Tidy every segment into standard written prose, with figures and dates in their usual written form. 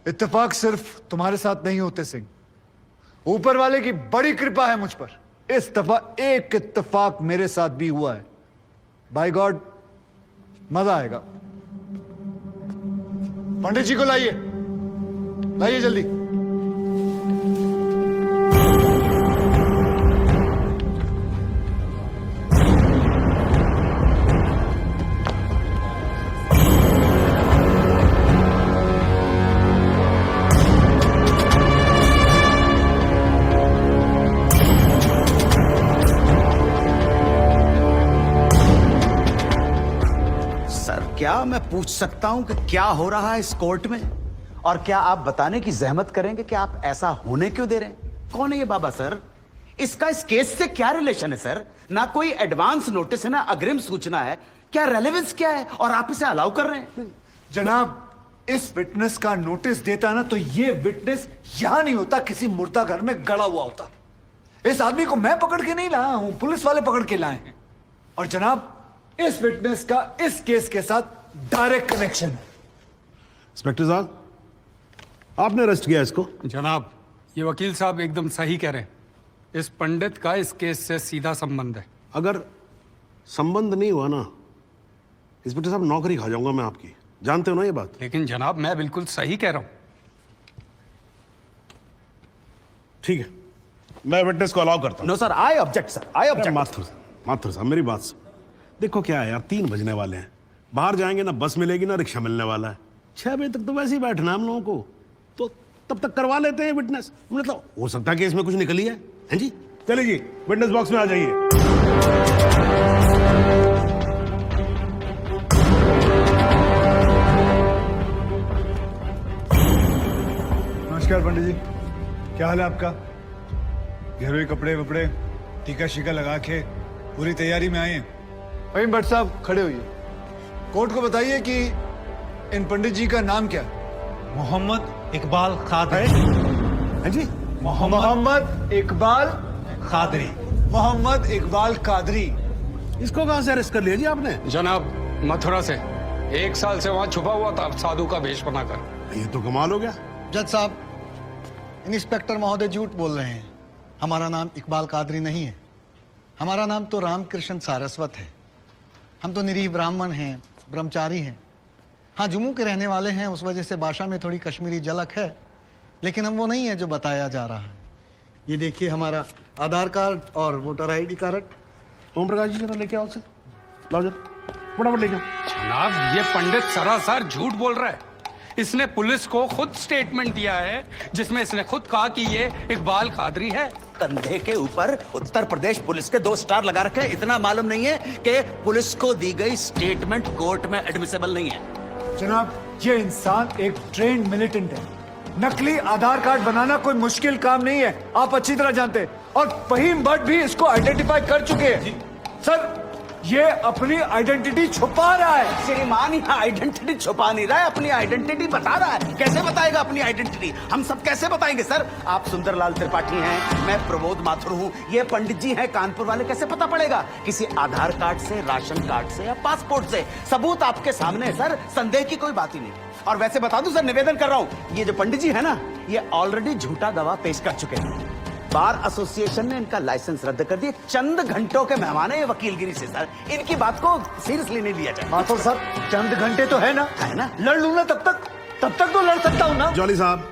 इत्तेफाक सिर्फ तुम्हारे साथ नहीं होते सिंह, ऊपर वाले की बड़ी कृपा है मुझ पर। इस दफा एक इत्तेफाक मेरे साथ भी हुआ है। बाय गॉड मजा आएगा। पंडित जी को लाइए, लाइए जल्दी। क्या मैं पूछ सकता हूं कि क्या हो रहा है इस कोर्ट में? और क्या आप बताने की जहमत करेंगे कि आप ऐसा होने क्यों दे रहे हैं? कौन है ये बाबा सर? इसका इस केस से क्या रिलेशन है सर? ना कोई एडवांस नोटिस है, ना अग्रिम सूचना है। क्या रेलेवेंस क्या है और आप इसे अलाउ कर रहे हैं? जनाब, इस विटनेस का नोटिस देता ना तो ये विटनेस यहां नहीं होता, किसी मुर्दा घर में गड़ा हुआ होता। इस आदमी को मैं पकड़ के नहीं लाया हूं, पुलिस वाले पकड़ के लाए हैं। और जनाब, इस विटनेस का इस केस के साथ डायरेक्ट कनेक्शन है। इंस्पेक्टर साहब, आपने अरेस्ट किया इसको? जनाब, ये वकील साहब एकदम सही कह रहे हैं। इस पंडित का इस केस से सीधा संबंध है। अगर संबंध नहीं हुआ ना, इंस्पेक्टर साहब, नौकरी खा जाऊंगा मैं आपकी। जानते हो ना ये बात? लेकिन जनाब, मैं बिल्कुल सही कह रहा हूं। ठीक है, मैं विटनेस को अलाउ करता हूं। No sir, I object sir, I object. Mathur साहब, मेरी बात सुन। देखो क्या है यार, 3 बजने वाले हैं, बाहर जाएंगे ना बस मिलेगी ना रिक्शा मिलने वाला है। 6 बजे तक तो वैसे ही बैठना हम लोगों को, तो तब तक करवा लेते हैं विटनेस। मतलब हो सकता है कि इसमें कुछ निकली है। हैं जी? चलिए जी, विटनेस बॉक्स में आ जाइए। नमस्कार पंडित जी, क्या हाल है आपका? घरेलू कपड़े वपड़े टीका शीका लगा के पूरी तैयारी में आए हैं। भाई भट्ट साहब खड़े होइए। कोर्ट को बताइए कि इन पंडित जी का नाम क्या है? मोहम्मद इकबाल कादरी। हैं जी? मोहम्मद इकबाल कादरी। मोहम्मद इकबाल कादरी। इसको कहां से अरेस्ट कर लिया जी आपने? जनाब, मथुरा से 1 साल से वहां छुपा हुआ था साधु का भेष बनाकर। ये तो कमाल हो गया। जज साहब, इंस्पेक्टर महोदय झूठ बोल रहे हैं। हमारा नाम इकबाल कादरी नहीं है। हमारा नाम तो रामकृष्ण सारस्वत है। हम तो निरीह ब्राह्मण हैं, ब्रह्मचारी हैं। हाँ, जम्मू के रहने वाले हैं, उस वजह से भाषा में थोड़ी कश्मीरी झलक है, लेकिन हम वो नहीं है जो बताया जा रहा है। ये देखिए हमारा आधार कार्ड और voter ID card. Om Prakash ji, जरा लेके आओ से। लाओ जरा, फटाफट लेके आओ। जनाब, ये पंडित सरासर झूठ बोल रहा है। इसने पुलिस को खुद स्टेटमेंट दिया है, जिसमें इसने खुद कहा कि ये इकबाल कादरी है। कंधे के ऊपर उत्तर प्रदेश पुलिस के 2 स्टार लगा रखे हैं। इतना मालूम नहीं है कि पुलिस को दी गई स्टेटमेंट कोर्ट में एडमिसेबल नहीं है। जनाब, ये इंसान एक ट्रेंड मिलिटेंट है। नकली आधार कार्ड बनाना कोई मुश्किल काम नहीं है, आप अच्छी तरह जानते हैं। और फहीम भट्ट भी इसको आइडेंटिफाई कर चुके हैं। सर, ये अपनी आइडेंटिटी छुपा रहा है। श्रीमान यहाँ आइडेंटिटी छुपा नहीं रहा है, अपनी आइडेंटिटी बता रहा है। कैसे बताएगा अपनी आइडेंटिटी? हम सब कैसे बताएंगे सर? आप सुंदरलाल त्रिपाठी हैं, मैं प्रमोद माथुर हूँ, ये पंडित जी हैं कानपुर वाले। कैसे पता पड़ेगा? किसी आधार कार्ड से, राशन कार्ड से या पासपोर्ट से। सबूत आपके सामने है सर, संदेह की कोई बात ही नहीं। और वैसे बता दूं सर, निवेदन कर रहा हूँ, ये जो पंडित जी है ना, ये ऑलरेडी झूठा गवाह पेश कर चुके हैं। बार एसोसिएशन ने इनका लाइसेंस रद्द कर दिया। चंद घंटों के मेहमान है ये वकीलगिरी से सर, इनकी बात को सीरियसली नहीं लिया जाए। माथुर साहब, चंद घंटे तो है ना, लड़ लूं ना तब तक तो लड़ सकता हूं ना। जॉली साहब,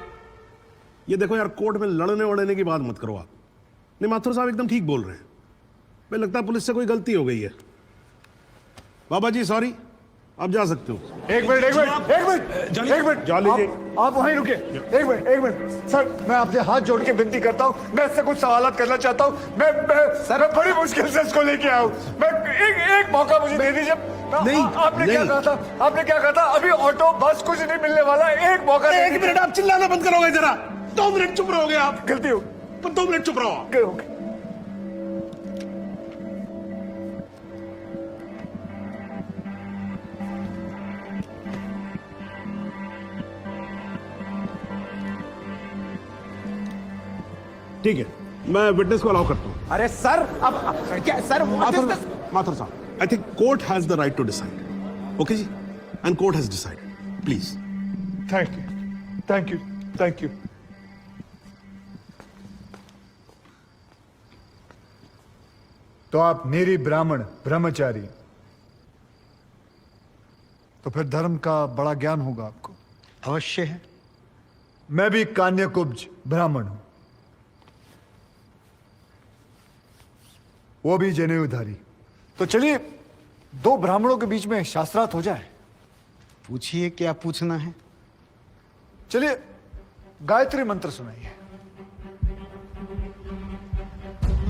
ये देखो यार, कोर्ट में लड़ने वड़ने की बात मत करो आप। नहीं, माथुर साहब एकदम ठीक बोल रहे हैं। मुझे लगता है पुलिस से कोई गलती हो गई है। बाबा जी सॉरी, आप जा सकते हो। एक मिनट जॉली जी, आप वहीं रुके। एक मिनट सर, मैं आपसे हाथ जोड़ के विनती करता हूँ, मैं इससे कुछ सवालात करना चाहता हूँ। मैं बड़ी मुश्किल से इसको लेके आया हूँ। मैं एक मौका मुझे दे दीजिए। आपने क्या कहा था? अभी ऑटो बस कुछ नहीं मिलने वाला। एक मौका। 1 मिनट, आप चिल्लाना बंद करोगे जरा? 2 मिनट चुप रहोगे आप? गलती हो, 2 मिनट चुप रहो। ठीक है, मैं विटनेस को अलाउ करता हूं। अरे सर, अब क्या सर? माथुर साहब, I think court has the right to decide. Okay जी, and court has decided. Please. Thank you. Thank you, thank you. तो आप निरी ब्राह्मण ब्रह्मचारी, तो फिर धर्म का बड़ा ज्ञान होगा आपको। अवश्य है। मैं भी कान्यकुब्ज ब्राह्मण हूं, वो भी जनेऊधारी। तो चलिए दो ब्राह्मणों के बीच में शास्त्रार्थ हो जाए। पूछिए, क्या पूछना है? चलिए गायत्री मंत्र सुनाइए।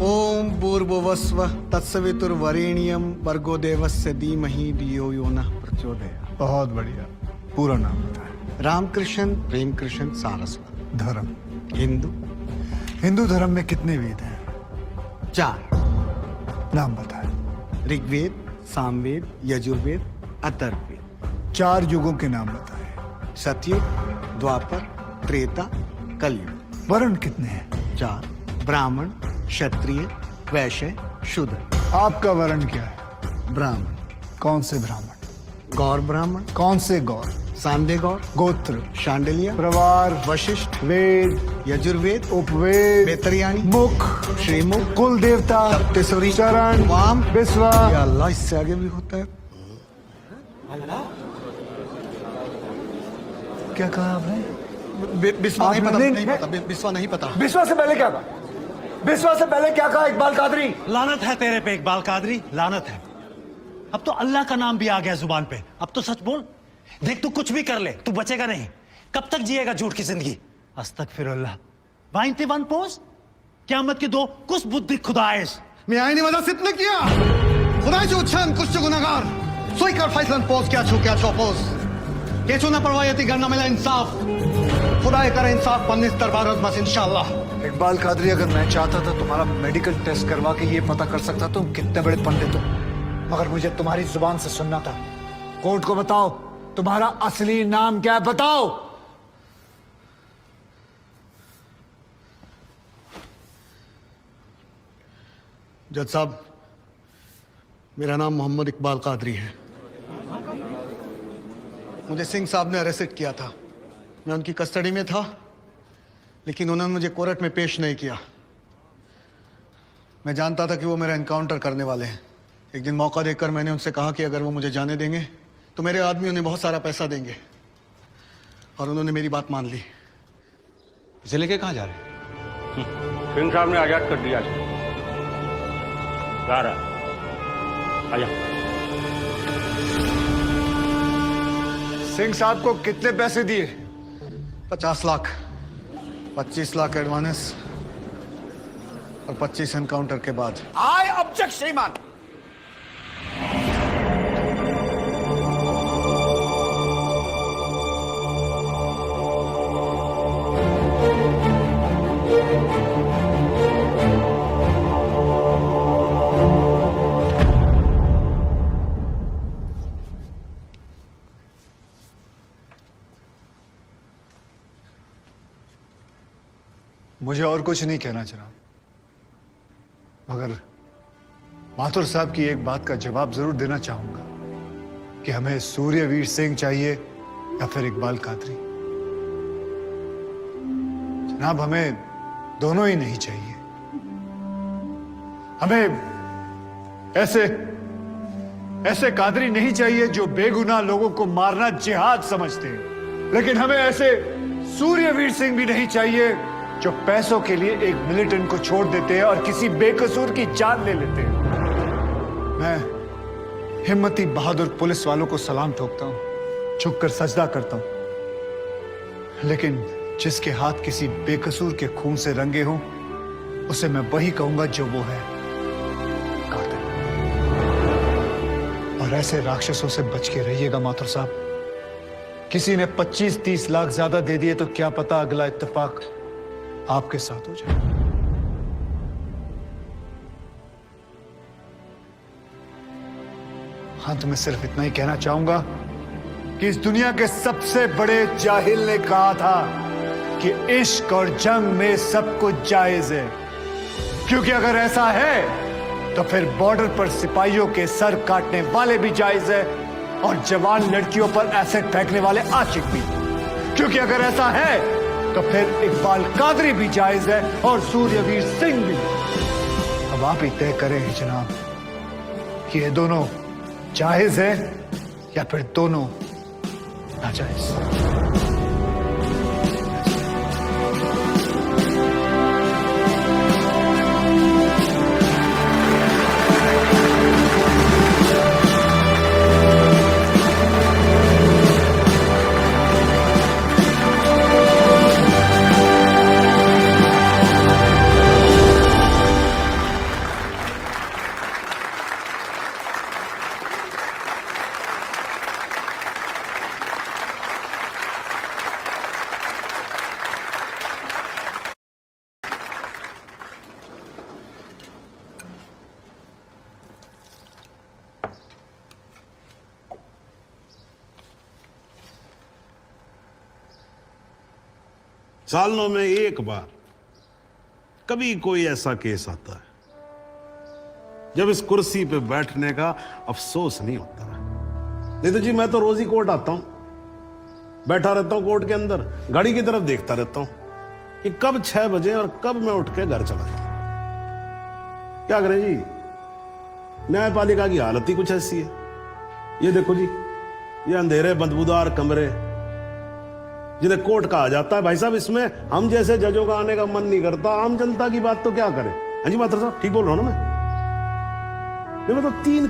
ओम भूर्भुवस्व तत्सवितुर्वरेण्यम भर्गो देवस्य धीमहि धियो यो नः प्रचोदयात्। बहुत बढ़िया, पूरा नाम बताएं। रामकृष्ण प्रेमकृष्ण सारस्वत। धर्म? हिंदू। हिंदू धर्म में कितने वेद हैं? 4। नाम बताएं। ऋग्वेद, सामवेद, यजुर्वेद, अथर्ववेद। 4 युगों के नाम बताएं। सतयुग, द्वापर, त्रेता, कलयुग। वर्ण कितने हैं? 4। ब्राह्मण, क्षत्रिय, वैश्य, शूद्र। आपका वर्ण क्या है? ब्राह्मण। कौन से ब्राह्मण? गौर ब्राह्मण। कौन से गौर? सांदे गौर। गोत्र? शांडिलिया। प्रवार? वशिष्ठ। वेद? यजुर्वेद। उपवेद? बेतरियाणी। मुख? श्रीमुख। कुल देवता? सप्तसुरी। चरण? वाम। विश्वा? या अल्लाह, इससे आगे भी होता है। क्या कहा आपने? बिस्वा नहीं पता, आपने- नहीं पता, बिस्वा नहीं पता। विश्वा से पहले क्या कहा? विश्वा से पहले क्या कहा इकबाल कादरी? लानत है तेरे पे इकबाल कादरी, लानत है। अब तो अल्लाह का नाम भी आ गया जुबान पे। अब तो सच बोल। देख, तू कुछ भी कर ले, तू बचेगा नहीं। कब तक जिएगा झूठ की जिंदगी? अस्तगफिरुल्लाह। 91 पोज क़यामत की 2 कुछ बुद्धि खुदाइश। मैं आईने वाला सिद्ध किया। खुदा जो उच्छन कुछ गुनाहगार सोई कर फैसलन पोज क्या छो पोज के चुना परवायती करना मिला इंसाफ। खुदा करे इंसाफ पन्नीस दरबार मस इंशाअल्लाह। इकबाल कादरी, अगर मैं चाहता था तुम्हारा मेडिकल टेस्ट करवा के ये पता कर सकता तुम कितने बड़े पंडित हो, मगर मुझे तुम्हारी जुबान से सुनना था। कोर्ट को बताओ तुम्हारा असली नाम क्या है, बताओ। जज साहब, मेरा नाम मोहम्मद इकबाल कादरी है। मुझे सिंह साहब ने अरेस्ट किया था। मैं उनकी कस्टडी में था, लेकिन उन्होंने मुझे कोर्ट में पेश नहीं किया। मैं जानता था कि वो मेरा एनकाउंटर करने वाले हैं। एक दिन मौका देकर मैंने उनसे कहा कि अगर वो मुझे जाने देंगे तो मेरे आदमी उन्हें बहुत सारा पैसा देंगे, और उन्होंने मेरी बात मान ली। इसे लेके कहाँ जा रहे हैं? सिंह साहब ने आजाद कर दिया। जा रहा आजा। सिंह साहब को कितने पैसे दिए? 50 लाख, 25 लाख एडवांस और 25 एनकाउंटर के बाद। आई ऑब्जेक्ट श्रीमान। मुझे और कुछ नहीं कहना जनाब, मगर माथुर साहब की एक बात का जवाब जरूर देना चाहूंगा कि हमें सूर्यवीर सिंह चाहिए या फिर इकबाल कादरी। जनाब, हमें दोनों ही नहीं चाहिए। हमें ऐसे कादरी नहीं चाहिए जो बेगुनाह लोगों को मारना जिहाद समझते हैं, लेकिन हमें ऐसे सूर्यवीर सिंह भी नहीं चाहिए जो पैसों के लिए एक मिलिटेंट को छोड़ देते हैं और किसी बेकसूर की जान ले लेते हैं। मैं हिम्मती बहादुर पुलिस वालों को सलाम ठोकता हूं, झुककर सजदा करता हूं, लेकिन जिसके हाथ किसी बेकसूर के खून से रंगे हों, उसे मैं वही कहूंगा जो वो है, कातिल। और ऐसे राक्षसों से बच के रहिएगा माथुर साहब। किसी ने 25-30 लाख ज्यादा दे दिए तो क्या पता अगला इत्तेफाक आपके साथ हो जाए। अंत में सिर्फ इतना ही कहना चाहूंगा कि इस दुनिया के सबसे बड़े जाहिल ने कहा था कि इश्क और जंग में सब कुछ जायज है, क्योंकि अगर ऐसा है तो फिर बॉर्डर पर सिपाहियों के सर काटने वाले भी जायज है और जवान लड़कियों पर एसिड फेंकने वाले आशिक भी। क्योंकि अगर ऐसा है तो फिर इकबाल कादरी भी जायज है और सूर्यवीर सिंह भी। अब आप ही तय करें जनाब कि ये दोनों जायज है या फिर दोनों नाजायज। सालों में एक बार कभी कोई ऐसा केस आता है जब इस कुर्सी पे बैठने का अफसोस नहीं होता। नहीं तो जी मैं तो रोज ही कोर्ट आता हूं, बैठा रहता हूं कोर्ट के अंदर, घड़ी की तरफ देखता रहता हूं कि कब 6 बजे और कब मैं उठ के घर चला जाऊं। क्या करें जी, न्यायपालिका की हालत ही कुछ ऐसी है। ये देखो जी, ये अंधेरे बदबूदार कमरे जिन्हें कोर्ट कहा जाता है, भाई साहब इसमें हम जैसे जजों का आने का मन नहीं करता। आम जनता की बात तो क्या करें। हाँ जी मात्र साहब ठीक बोल रहा हूं ना मैं तो 3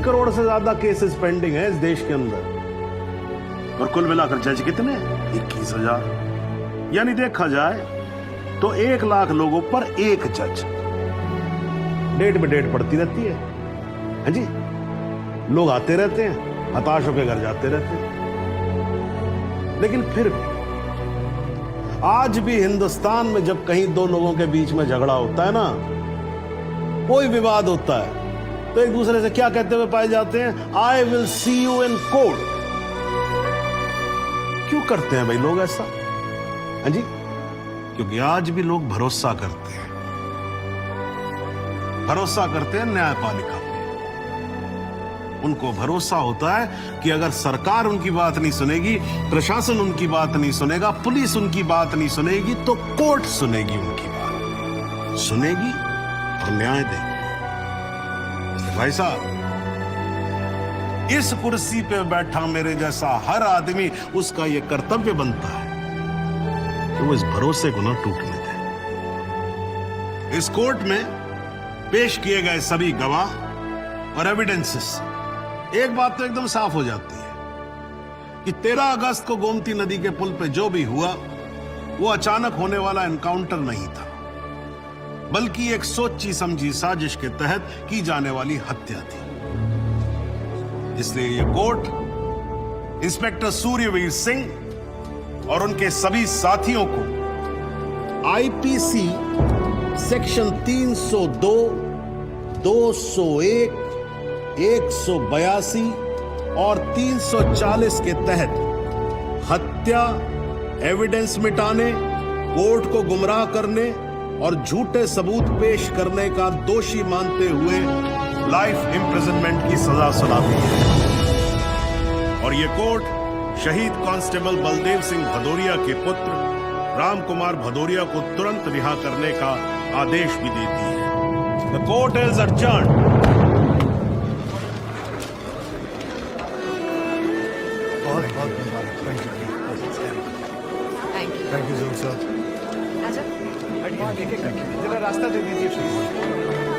करोड़ से ज्यादा केसेस पेंडिंग है इस देश के अंदर, और कुल मिलाकर जज कितने? 21,000। यानी देखा जाए तो 1 लाख लोगों पर 1 जज। डेट पे डेट पड़ती रहती है। हाँ जी, लोग आते रहते हैं, हताश होकर घर जाते रहते हैं। लेकिन फिर भी आज भी हिंदुस्तान में जब कहीं 2 लोगों के बीच में झगड़ा होता है ना, कोई विवाद होता है, तो एक दूसरे से क्या कहते हुए पाए जाते हैं? I will see you in court. क्यों करते हैं भाई लोग ऐसा? हाँ जी, क्योंकि आज भी लोग भरोसा करते हैं, न्यायपालिका पे। उनको भरोसा होता है कि अगर सरकार उनकी बात नहीं सुनेगी, प्रशासन उनकी बात नहीं सुनेगा, पुलिस उनकी बात नहीं सुनेगी, तो कोर्ट सुनेगी, उनकी बात सुनेगी और न्याय देगी। भाई साहब, इस कुर्सी पे बैठा मेरे जैसा हर आदमी, उसका यह कर्तव्य बनता है कि वो इस भरोसे को ना टूटने दे। इस कोर्ट में पेश किए गए सभी गवाह और एविडेंसेस, एक बात तो एकदम साफ हो जाती है कि 13 अगस्त को गोमती नदी के पुल पे जो भी हुआ वो अचानक होने वाला एनकाउंटर नहीं था, बल्कि एक सोची समझी साजिश के तहत की जाने वाली हत्या थी। इसलिए ये कोर्ट इंस्पेक्टर सूर्यवीर सिंह और उनके सभी साथियों को आईपीसी सेक्शन 302, 201, 182 और 340 के तहत हत्या, एविडेंस मिटाने, कोर्ट को गुमराह करने और झूठे सबूत पेश करने का दोषी मानते हुए लाइफ इम्प्रिजनमेंट की सजा सुनाती है। और यह कोर्ट शहीद कांस्टेबल बलदेव सिंह भदौरिया के पुत्र राम कुमार भदौरिया को तुरंत रिहा करने का आदेश भी देती है। The court is adjourned। Thank you sir. जरा रास्ता दे दीजिए प्लीज।